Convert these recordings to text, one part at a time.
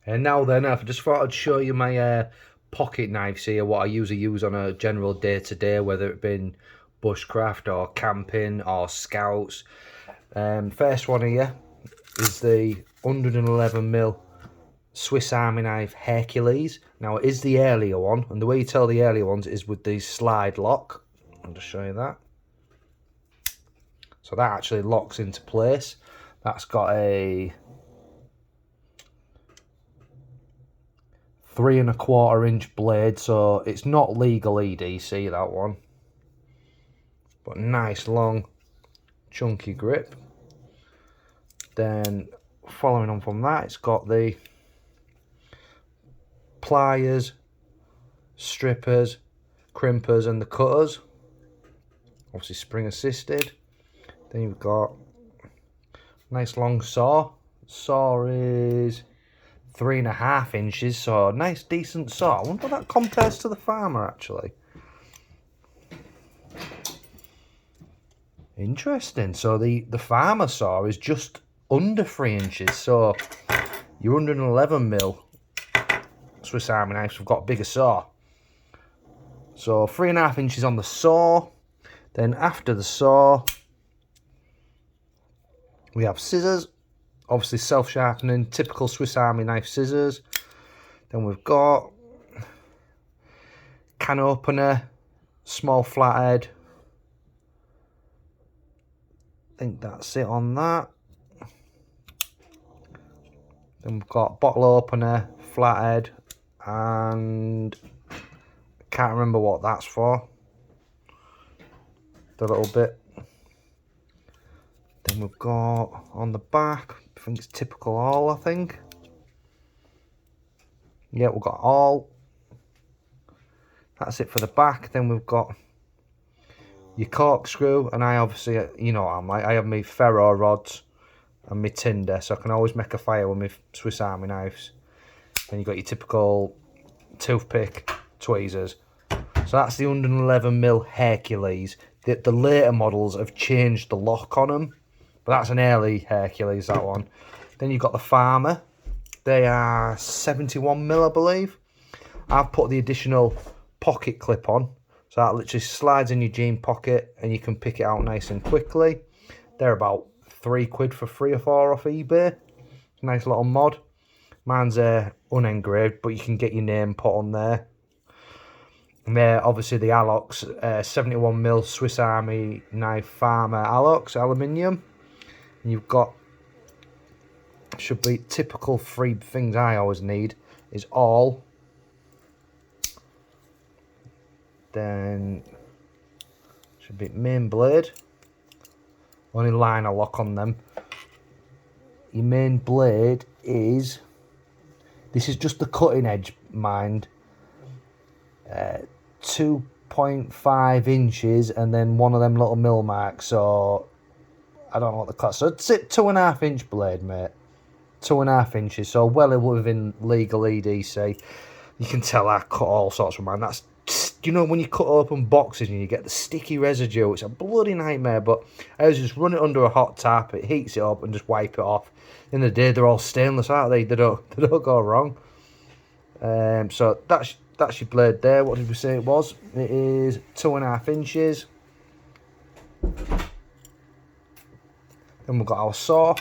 And now then, I just thought I'd show you my pocket knives here, what I usually use on a general day-to-day, whether it be bushcraft or camping or scouts. First one here is the 111mm Swiss Army knife Hercules. Now it is the earlier one, and the way you tell the earlier ones is with the slide lock. I'll just show you that. So that actually locks into place. That's got a 3 1/4 inch blade, so it's not legal EDC, that one, but nice long chunky grip. Then following on from that, it's got the pliers, strippers, crimpers and the cutters, obviously spring assisted. Then you've got nice long saw. Saw is 3 1/2 inches, so a nice decent saw. I wonder what that compares to the farmer actually. Interesting. So the farmer saw is just under 3 inches, so your 111mm Swiss Army knives have got a bigger saw. So 3 1/2 inches on the saw. Then after the saw, we have scissors, obviously self-sharpening, typical Swiss Army knife scissors. Then we've got can opener, small flathead. I think that's it on that. Then we've got bottle opener, flathead, and I can't remember what that's for. The little bit. Then we've got on the back, I think it's typical awl, I think. Yeah, we've got awl. That's it for the back. Then we've got your corkscrew, and I obviously, you know, I have my ferro rods and my tinder, so I can always make a fire with my Swiss Army knives. Then you've got your typical toothpick, tweezers. So that's the 111mm Hercules. The later models have changed the lock on them, but that's an early Hercules, that one. Then you've got the farmer. They are 71mm, I believe. I've put the additional pocket clip on, so that literally slides in your jean pocket and you can pick it out nice and quickly. They're about £3 for 3 or 4 off eBay. Nice little mod. Mine's unengraved, but you can get your name put on there. And they're obviously the Alox 71mm Swiss Army knife farmer Alox aluminium. And you've got, should be typical 3 things I always need is awl. Then should be main blade. Only liner lock on them. Your main blade is, this is just the cutting edge, mind. 2.5 inches and then one of them little mill marks, so I don't know what the cut. So it's a 2 1/2 inch blade, mate. 2 1/2 inches, so well within legal EDC. You can tell I cut all sorts from mine. That's, you know, when you cut open boxes and you get the sticky residue, it's a bloody nightmare. But I just run it under a hot tap, it heats it up, and just wipe it off. In the day, they're all stainless, aren't they? They don't go wrong. So that's your blade there. What did we say it was? It is 2 1/2 inches. Then we've got our saw,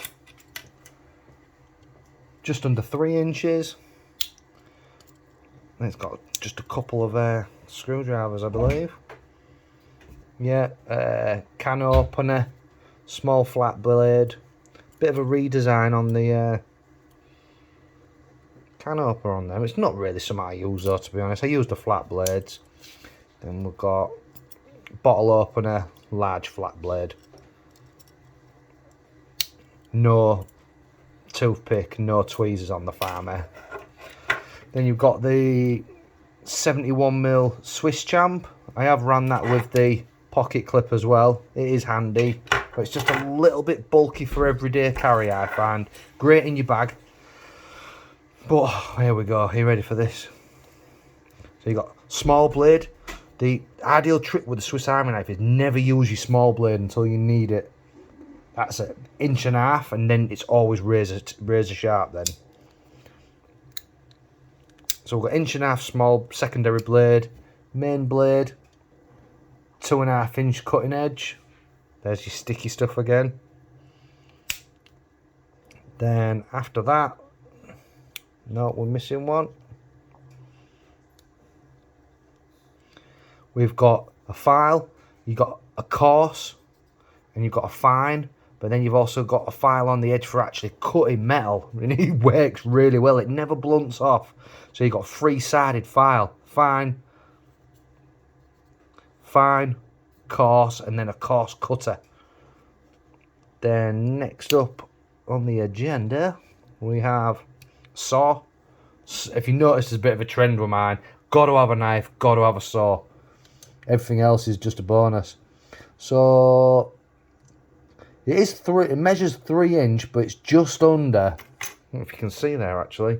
just under 3 inches. And it's got just a couple of screwdrivers, I believe. Yeah, can opener, small flat blade. Bit of a redesign on the can opener on them. It's not really something I use though, to be honest. I use the flat blades. Then we've got bottle opener, large flat blade. No toothpick, no tweezers on the farmer. Then you've got the 71mm Swiss Champ. I have ran that with the pocket clip as well. It is handy, but it's just a little bit bulky for everyday carry, I find. Great in your bag. But here we go. Are you ready for this? So you got small blade. The ideal trick with the Swiss Army knife is never use your small blade until you need it. That's an 1.5 inches, and then it's always razor sharp then. So we've got 1.5" small secondary blade, main blade, 2.5" cutting edge. There's your sticky stuff again. Then after that, no, we're missing one. We've got a file, you've got a coarse, and you've got a fine, but then you've also got a file on the edge for actually cutting metal, and it works really well. It never blunts off. So you've got 3-sided file, fine, coarse, and then a coarse cutter. Then next up on the agenda, we have saw. If you notice, there's a bit of a trend with mine. Got to have a knife, got to have a saw. Everything else is just a bonus. So it measures 3 inch, but it's just under. I don't know if you can see there actually.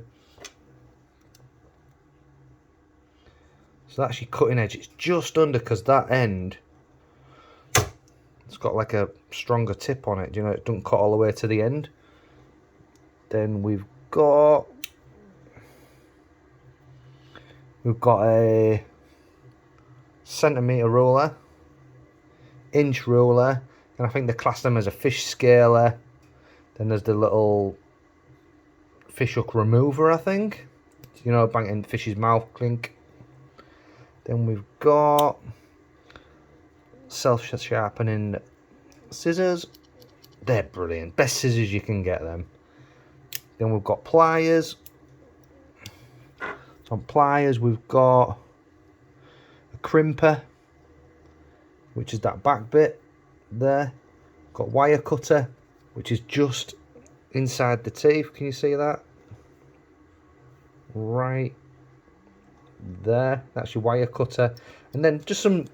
So that's your cutting edge. It's just under, because that end, it's got like a stronger tip on it. You know, it doesn't cut all the way to the end. Then we've got a centimetre ruler, inch ruler, and I think they class them as a fish scaler. Then there's the little fish hook remover, I think. You know, bang in the fish's mouth, clink. Then we've got self-sharpening scissors. They're brilliant. Best scissors you can get them. Then we've got pliers. So on pliers we've got a crimper, which is that back bit there. Got wire cutter, which is just inside the teeth. Can you see that? Right there. That's your wire cutter. And then just some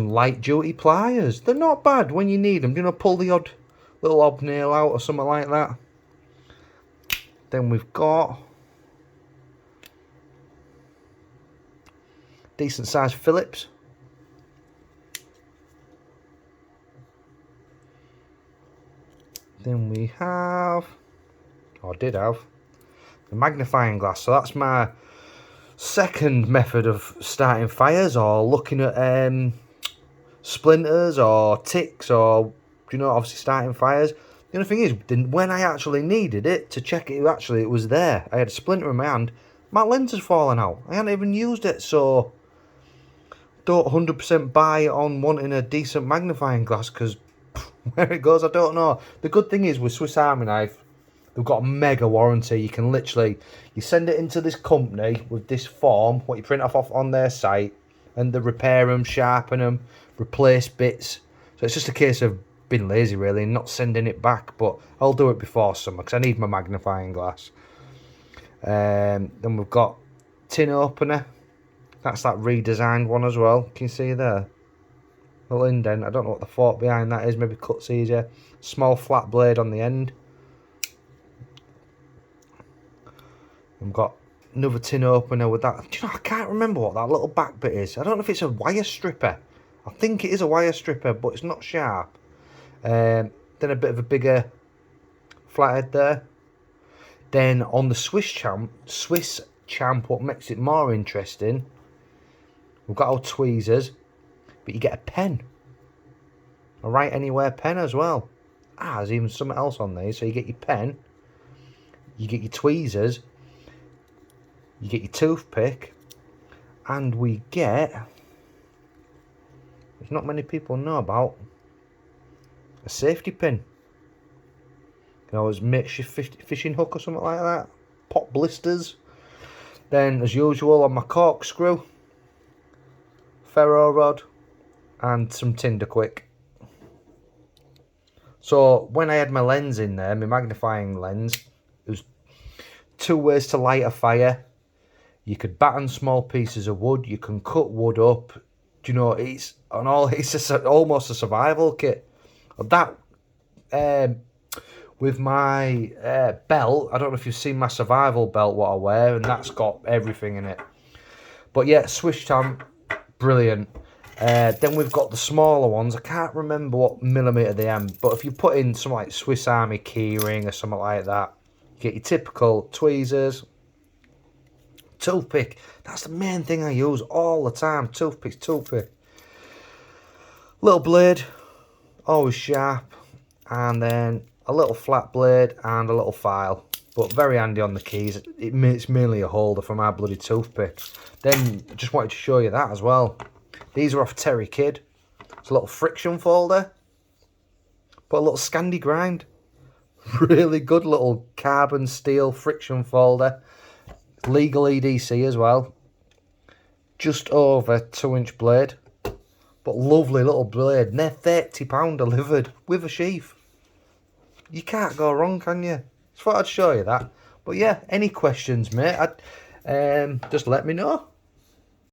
light duty pliers. They're not bad when you need them. You know, pull the odd little hobnail out or something like that. Then we've got decent sized Phillips. Then we have, or did have, the magnifying glass. So that's my second method of starting fires, or looking at splinters or ticks, or, you know, obviously starting fires. The only thing is, when I actually needed it to check it, it was there. I had a splinter in my hand. My lens has fallen out. I hadn't even used it, so don't 100% buy on wanting a decent magnifying glass, because where it goes, I don't know. The good thing is with Swiss Army knife, they've got a mega warranty. You can literally, you send it into this company with this form, what you print off on their site, and they repair them, sharpen them, replace bits. So it's just a case of being lazy really and not sending it back, but I'll do it before summer because I need my magnifying glass. Then we've got tin opener. That's that redesigned one as well. Can you see there? Little indent. I don't know what the thought behind that is. Maybe cuts easier. Small flat blade on the end. We've got another tin opener with that. Do you know, I can't remember what that little back bit is. I don't know if it's a wire stripper. I think it is a wire stripper, but it's not sharp. Then a bit of a bigger flathead there. Then on the Swiss champ, what makes it more interesting, we've got our tweezers, but you get a pen. A Write Anywhere pen as well. There's even something else on there. So you get your pen, you get your tweezers, you get your toothpick, and we get, there's not many people know about, a safety pin. You can always makeshift fishing hook or something like that. Pop blisters. Then, as usual, on my corkscrew, ferro rod, and some tinder quick. So when I had my lens in there, my magnifying lens, there was 2 ways to light a fire. You could batten small pieces of wood. You can cut wood up. Do you know, it's almost a survival kit. That with my belt, I don't know if you've seen my survival belt what I wear, and that's got everything in it. But yeah, Swiss champ, brilliant. Then we've got the smaller ones. I can't remember what millimetre they are, but if you put in something like Swiss Army keyring or something like that, you get your typical tweezers, toothpick. That's the main thing I use all the time. Toothpick. Little blade, always sharp, and then a little flat blade and a little file. But very handy on the keys. It's mainly a holder for my bloody toothpick. Then just wanted to show you that as well. These are off Terry Kid. It's a little friction folder. Put a little Scandi grind. Really good little carbon steel friction folder. Legal EDC as well. Just over 2-inch blade. But lovely little blade. And they're £30 delivered with a sheath. You can't go wrong, can you? Just thought I'd show you that. But yeah, any questions, mate, just let me know.